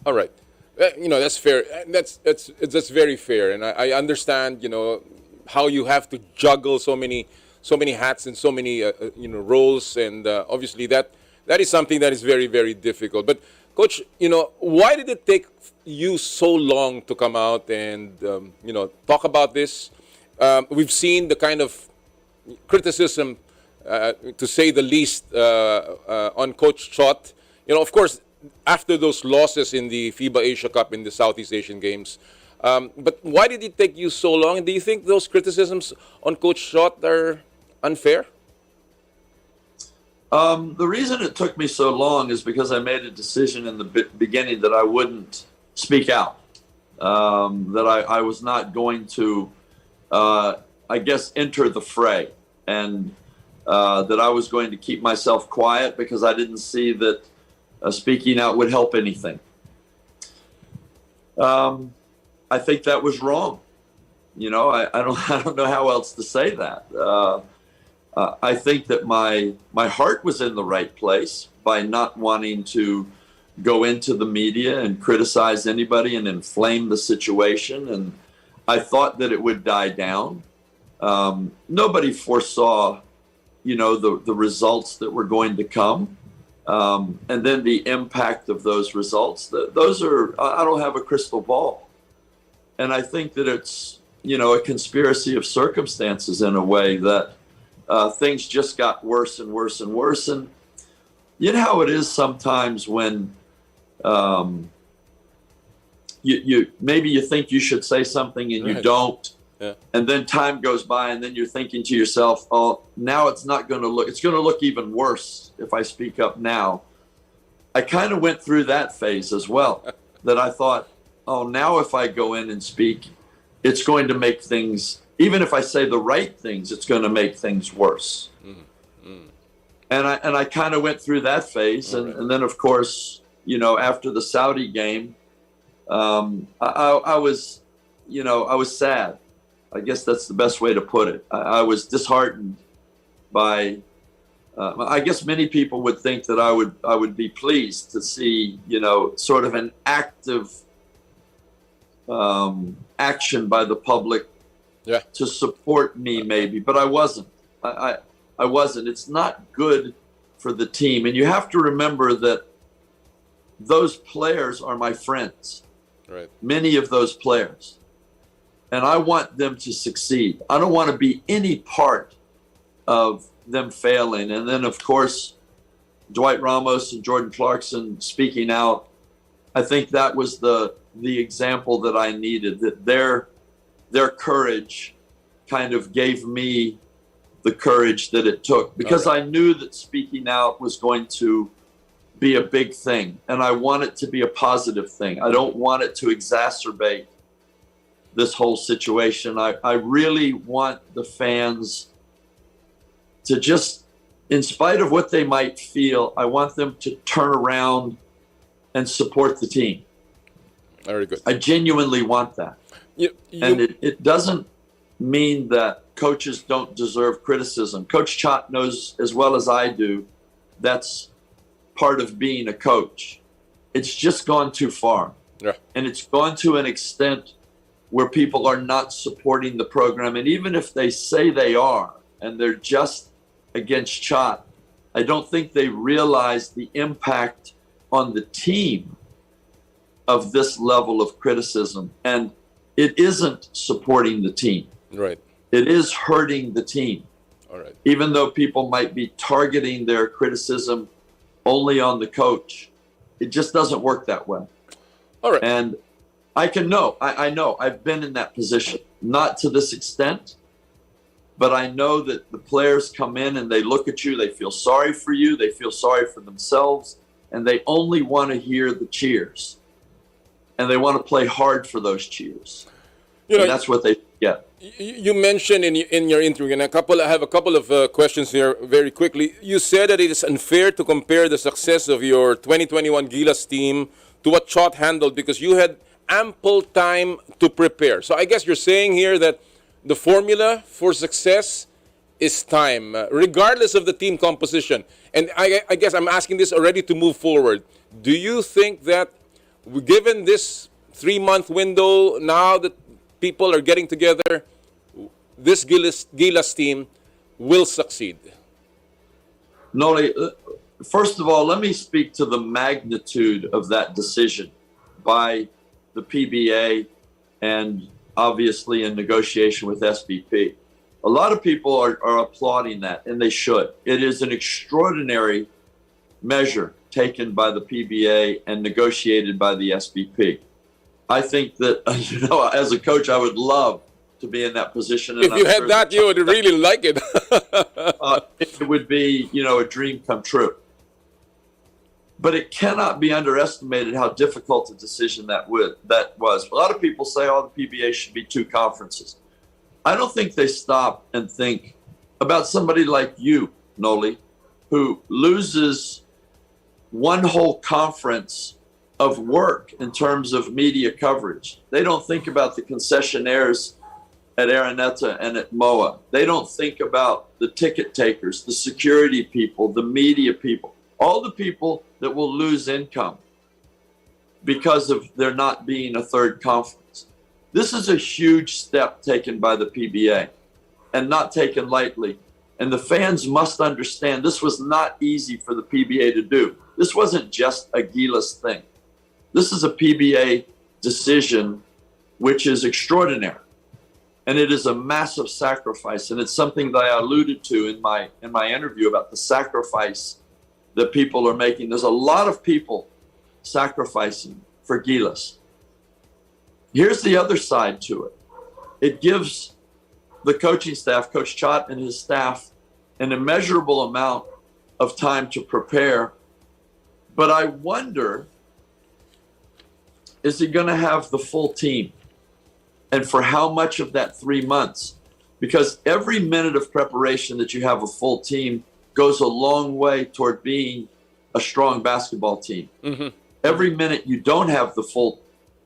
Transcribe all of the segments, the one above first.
All right. That's fair. That's very fair, and I understand. How you have to juggle so many hats and so many roles, and obviously that is something that is very very difficult. But coach, why did it take you so long to come out and talk about this? We've seen the kind of criticism, to say the least, on Coach Chot. Of course, after those losses in the FIBA Asia Cup in the Southeast Asian Games. But why did it take you so long? And do you think those criticisms on Coach Chot are unfair? The reason it took me so long is because I made a decision in the beginning that I wouldn't speak out, that I was not going to, enter the fray, and that I was going to keep myself quiet because I didn't see that speaking out would help anything. I think that was wrong. I don't know how else to say that. I think that my heart was in the right place by not wanting to go into the media and criticize anybody and inflame the situation. And I thought that it would die down. Nobody foresaw, the results that were going to come. And then the impact of those results. I don't have a crystal ball. And I think that it's, a conspiracy of circumstances in a way that things just got worse and worse and worse. And you know how it is sometimes when you think you should say something and you don't. Yeah. And then time goes by and then you're thinking to yourself, oh, now it's going to look even worse if I speak up now. I kind of went through that phase as well, that I thought, oh, now if I go in and speak, it's going to make things, even if I say the right things, it's going to make things worse. Mm-hmm. And I kind of went through that phase. And then, of course, after the Saudi game, I was sad. I guess that's the best way to put it. I was disheartened by, I guess many people would think that I would be pleased to see, sort of an active action by the public to support me maybe, but I wasn't. I wasn't. It's not good for the team. And you have to remember that those players are my friends. Right. Many of those players. And I want them to succeed. I don't want to be any part of them failing. And then, of course, Dwight Ramos and Jordan Clarkson speaking out. I think that was the example that I needed, that their courage kind of gave me the courage that it took, because I knew that speaking out was going to be a big thing. And I want it to be a positive thing. I don't want it to exacerbate this whole situation. I really want the fans to just, in spite of what they might feel, I want them to turn around and support the team. Very good. I genuinely want that. And it doesn't mean that coaches don't deserve criticism. Coach Chot knows as well as I do that's part of being a coach. It's just gone too far. Yeah. And it's gone to an extent where people are not supporting the program. And even if they say they are, and they're just against Chot, I don't think they realize the impact on the team of this level of criticism. And it isn't supporting the team. Right. It is hurting the team. All right. Even though people might be targeting their criticism only on the coach, it just doesn't work that way. All right. And I know, I've been in that position, not to this extent, but I know that the players come in and they look at you, they feel sorry for you, they feel sorry for themselves, and they only want to hear the cheers. And they want to play hard for those cheers. And that's what they get. You mentioned in your interview, and I have a couple of questions here very quickly. You said that it is unfair to compare the success of your 2021 Gilas team to what Chot handled because you had ample time to prepare. So I guess you're saying here that the formula for success is time, regardless of the team composition. And I guess I'm asking this already to move forward. Do you think that given this 3-month window, now that people are getting together, this Gilas team will succeed? Noli, first of all, let me speak to the magnitude of that decision by the PBA and obviously in negotiation with SBP. A lot of people are applauding that, and they should. It is an extraordinary measure taken by the PBA and negotiated by the SBP. I think that, as a coach, I would love to be in that position. If you had that, you would really like it. It would be, a dream come true. But it cannot be underestimated how difficult a decision that was. A lot of people say, the PBA should be 2 conferences. I don't think they stop and think about somebody like you, Noli, who loses one whole conference of work in terms of media coverage. They don't think about the concessionaires at Araneta and at MOA. They don't think about the ticket takers, the security people, the media people, all the people that will lose income because of there not being a 3rd conference. This is a huge step taken by the PBA and not taken lightly. And the fans must understand this was not easy for the PBA to do. This wasn't just a Gilas thing. This is a PBA decision which is extraordinary. And it is a massive sacrifice. And it's something that I alluded to in my interview about the sacrifice that people are making. There's a lot of people sacrificing for Gilas. Here's the other side to it. It gives the coaching staff, Coach Chot and his staff, an immeasurable amount of time to prepare. But I wonder, is he going to have the full team? And for how much of that 3 months? Because every minute of preparation that you have a full team goes a long way toward being a strong basketball team. Mm-hmm. Every minute you don't have the full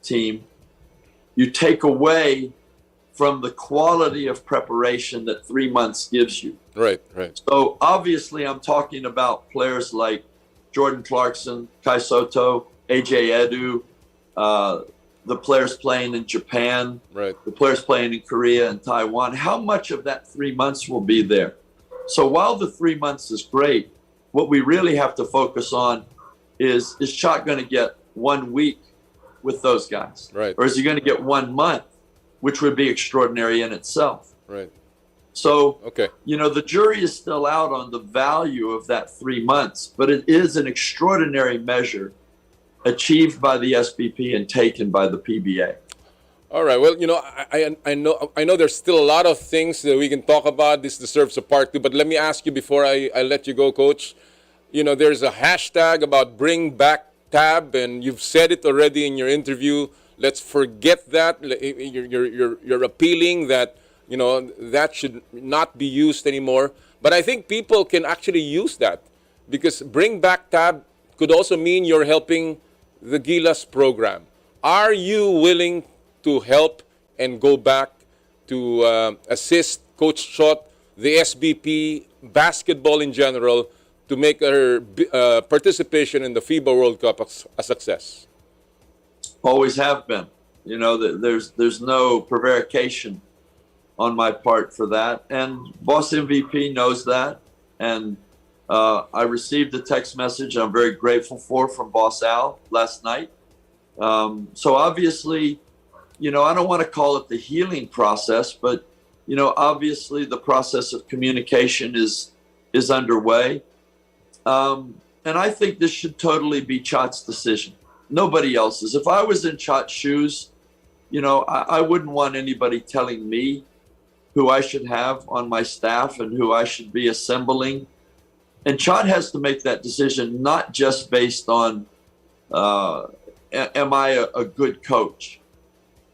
team, you take away from the quality of preparation that 3 months gives you. Right. So obviously I'm talking about players like Jordan Clarkson, Kai Soto, AJ Edu, the players playing in Japan, right, the players playing in Korea and Taiwan. How much of that 3 months will be there? So while the 3 months is great, what we really have to focus on is Chot going to get 1 week with those guys? Right. Or is he going to get 1 month, which would be extraordinary in itself? Right. So, okay, the jury is still out on the value of that 3 months, but it is an extraordinary measure achieved by the SBP and taken by the PBA. All right. Well, I know there's still a lot of things that we can talk about. This deserves a part 2, but let me ask you before I let you go, Coach. There's a hashtag about bring back Tab, and you've said it already in your interview. Let's forget that. You're appealing that, that should not be used anymore. But I think people can actually use that, because bring back Tab could also mean you're helping the Gilas program. Are you willing to help and go back to assist Coach Chot, the SBP, basketball in general, to make her participation in the FIBA World Cup a success? Always have been. There's no prevarication on my part for that. And Boss MVP knows that. And I received a text message I'm very grateful for from Boss Al last night. So obviously, I don't want to call it the healing process, but, obviously the process of communication is underway. And I think this should totally be Chot's decision. Nobody else's. If I was in Chot's shoes, I wouldn't want anybody telling me who I should have on my staff and who I should be assembling. And Chot has to make that decision, not just based on, am I a good coach?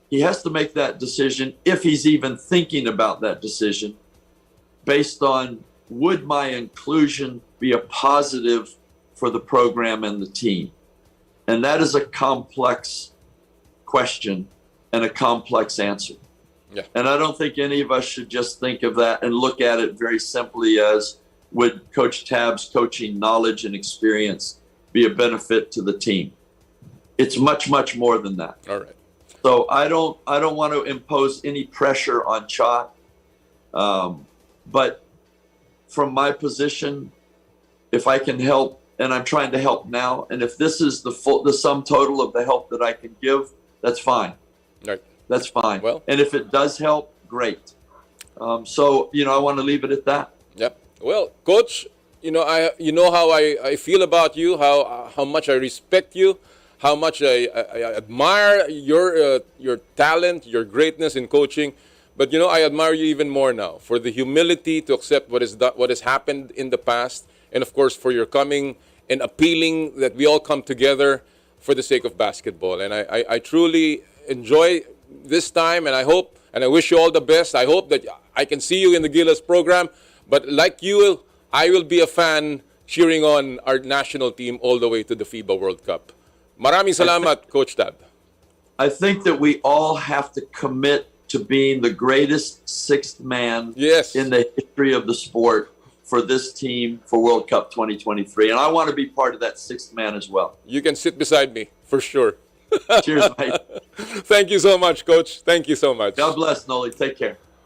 He has to make that decision, if he's even thinking about that decision, based on, would my inclusion be a positive for the program and the team? And that is a complex question and a complex answer. Yeah. And I don't think any of us should just think of that and look at it very simply as, would Coach Tab's coaching knowledge and experience be a benefit to the team? It's much, much more than that. All right. So I don't want to impose any pressure on Chot. But from my position, if I can help, and I'm trying to help now, and if this is the sum total of the help that I can give, that's fine. Right. That's fine. Well, and if it does help, great. So I want to leave it at that. Yep. Well, Coach, how I feel about you, how much I respect you, how much I admire your talent, your greatness in coaching. But I admire you even more now for the humility to accept what has happened in the past, and of course for your coming and appealing that we all come together for the sake of basketball. And I truly enjoy this time, and I hope and I wish you all the best. I hope that I can see you in the Gilas program. But like you, I will be a fan cheering on our national team all the way to the FIBA World Cup. Maraming salamat, Coach Tab. I think that we all have to commit to being the greatest sixth man in the history of the sport for this team for World Cup 2023. And I want to be part of that sixth man as well. You can sit beside me, for sure. Cheers, mate. Thank you so much, Coach. Thank you so much. God bless, Noli. Take care.